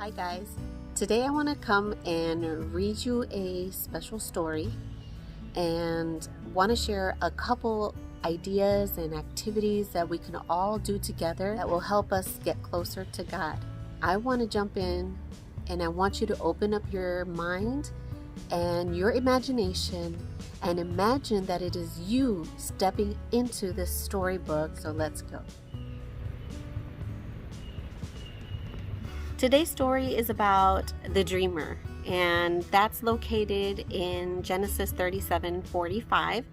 Hi guys, today I want to come and read you a special story and want to share a couple ideas and activities that we can all do together that will help us get closer to God. I want to jump in and I want you to open up your mind and your imagination and imagine that it is you stepping into this storybook. So let's go. Today's story is about the dreamer, and that's located in Genesis 37:45.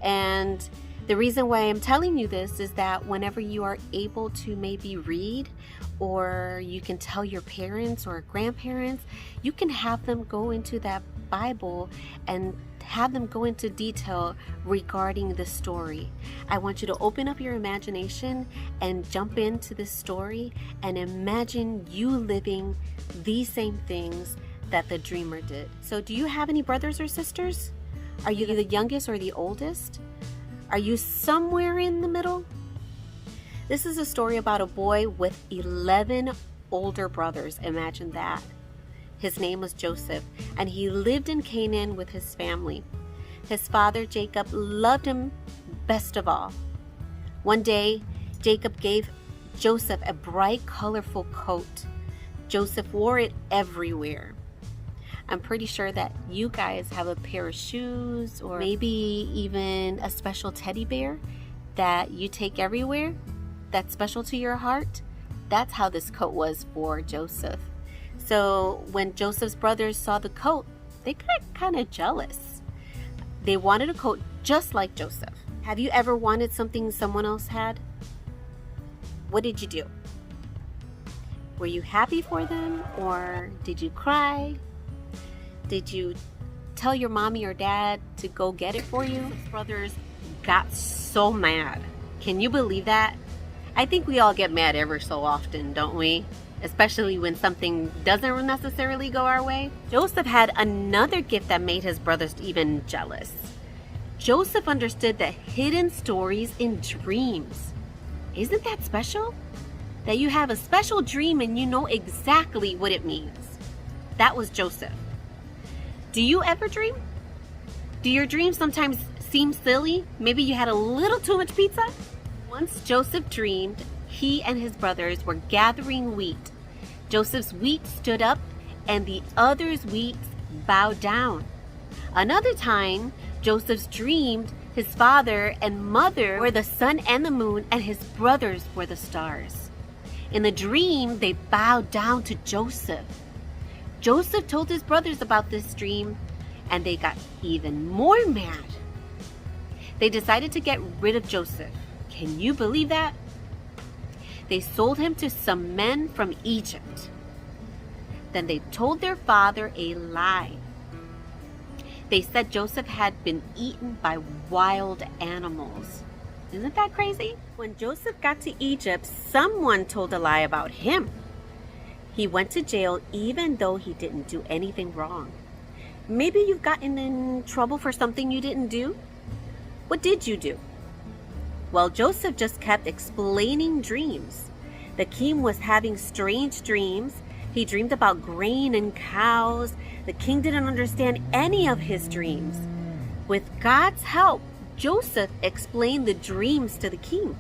And the reason why I'm telling you this is that whenever you are able to maybe read, or you can tell your parents or grandparents, you can have them go into that Bible and have them go into detail regarding the story. I want you to open up your imagination and jump into this story and imagine you living these same things that the dreamer did. So do you have any brothers or sisters? Are you the youngest or the oldest? Are you somewhere in the middle? This is a story about a boy with 11 older brothers. Imagine that. His name was Joseph, and he lived in Canaan with his family. His father, Jacob, loved him best of all. One day, Jacob gave Joseph a bright, colorful coat. Joseph wore it everywhere. I'm pretty sure that you guys have a pair of shoes or maybe even a special teddy bear that you take everywhere that's special to your heart. That's how this coat was for Joseph. So when Joseph's brothers saw the coat, they got kind of jealous. They wanted a coat just like Joseph. Have you ever wanted something someone else had? What did you do? Were you happy for them, or did you cry? Did you tell your mommy or dad to go get it for you? His brothers got so mad. Can you believe that? I think we all get mad ever so often, don't we? Especially when something doesn't necessarily go our way. Joseph had another gift that made his brothers even jealous. Joseph understood the hidden stories in dreams. Isn't that special? That you have a special dream and you know exactly what it means. That was Joseph. Do you ever dream? Do your dreams sometimes seem silly? Maybe you had a little too much pizza? Once Joseph dreamed he and his brothers were gathering wheat. Joseph's wheat stood up and the others' wheat bowed down. Another time, Joseph dreamed his father and mother were the sun and the moon and his brothers were the stars. In the dream, they bowed down to Joseph. Joseph told his brothers about this dream and they got even more mad. They decided to get rid of Joseph. Can you believe that? They sold him to some men from Egypt. Then they told their father a lie. They said Joseph had been eaten by wild animals. Isn't that crazy? When Joseph got to Egypt, someone told a lie about him. He went to jail even though he didn't do anything wrong. Maybe you've gotten in trouble for something you didn't do. What did you do? Well, Joseph just kept explaining dreams. The king was having strange dreams. He dreamed about grain and cows. The king didn't understand any of his dreams. With God's help, Joseph explained the dreams to the king.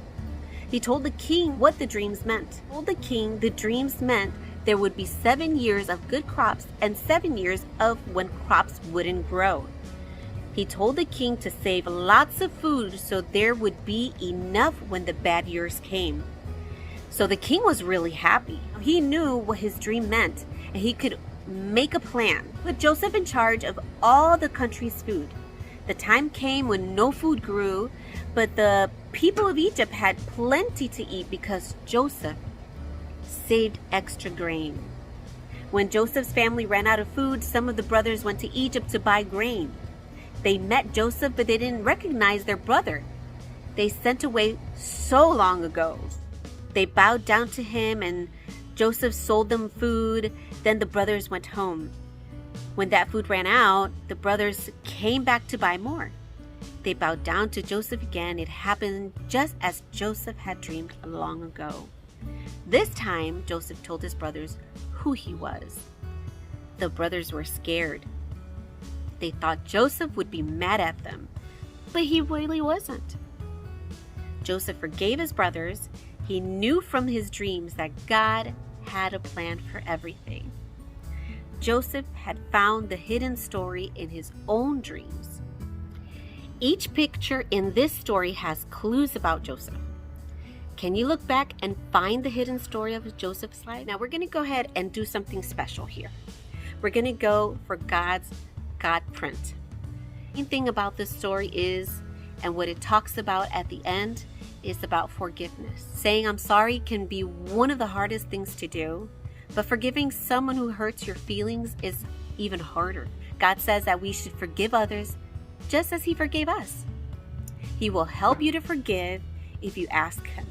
He told the king what the dreams meant. He told the king the dreams meant there would be 7 years of good crops and 7 years of when crops wouldn't grow. He told the king to save lots of food so there would be enough when the bad years came. So the king was really happy. He knew what his dream meant and he could make a plan. Put Joseph in charge of all the country's food. The time came when no food grew, but the people of Egypt had plenty to eat because Joseph saved extra grain. When Joseph's family ran out of food, some of the brothers went to Egypt to buy grain. They met Joseph, but they didn't recognize their brother. They sent away so long ago. They bowed down to him and Joseph sold them food. Then the brothers went home. When that food ran out, the brothers came back to buy more. They bowed down to Joseph again. It happened just as Joseph had dreamed long ago. This time, Joseph told his brothers who he was. The brothers were scared. They thought Joseph would be mad at them, but he really wasn't. Joseph forgave his brothers. He knew from his dreams that God had a plan for everything. Joseph had found the hidden story in his own dreams. Each picture in this story has clues about Joseph. Can you look back and find the hidden story of Joseph's life? Now we're going to go ahead and do something special here. We're going to go for God's God print. The main thing about this story is, and what it talks about at the end, is about forgiveness. Saying I'm sorry can be one of the hardest things to do, but forgiving someone who hurts your feelings is even harder. God says that we should forgive others just as He forgave us. He will help you to forgive if you ask Him.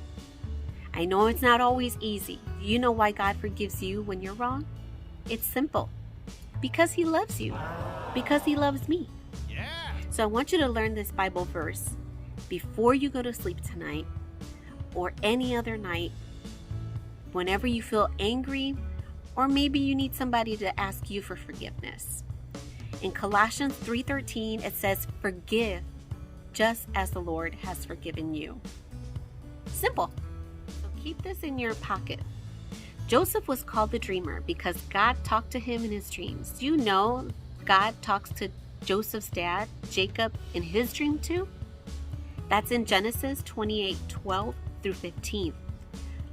I know it's not always easy. Do you know why God forgives you when you're wrong? It's simple. Because He loves you. Because He loves me. So I want you to learn this Bible verse before you go to sleep tonight or any other night, whenever you feel angry, or maybe you need somebody to ask you for forgiveness. In Colossians 3:13, it says, "Forgive just as the Lord has forgiven you." Simple. So keep this in your pocket. Joseph was called the dreamer because God talked to him in his dreams. Do you know God talks to Joseph's dad, Jacob, in his dream too? That's in Genesis 28:12 through 15.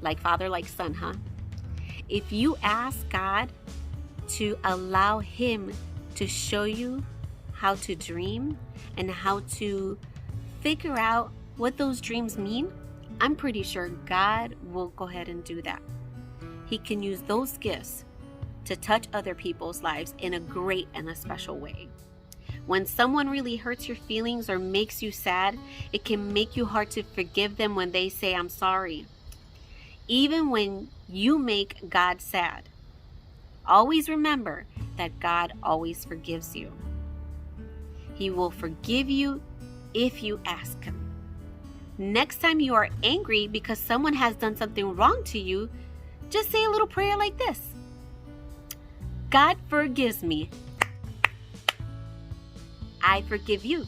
Like father, like son, huh? If you ask God to allow Him to show you how to dream and how to figure out what those dreams mean, I'm pretty sure God will go ahead and do that. He can use those gifts to touch other people's lives in a great and a special way. When someone really hurts your feelings or makes you sad, it can make you hard to forgive them when they say, "I'm sorry." Even when you make God sad, always remember that God always forgives you. He will forgive you if you ask Him. Next time you are angry because someone has done something wrong to you, just say a little prayer like this: "God forgives me. I forgive you.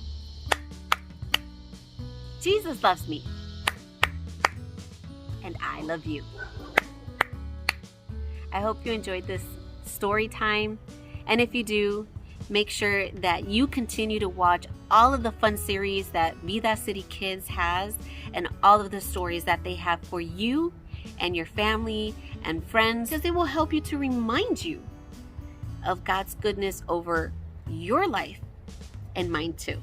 Jesus loves me. And I love you." I hope you enjoyed this story time. And if you do, make sure that you continue to watch all of the fun series that Vida City Kids has and all of the stories that they have for you and your family and friends, because it will help you to remind you of God's goodness over your life and mine too.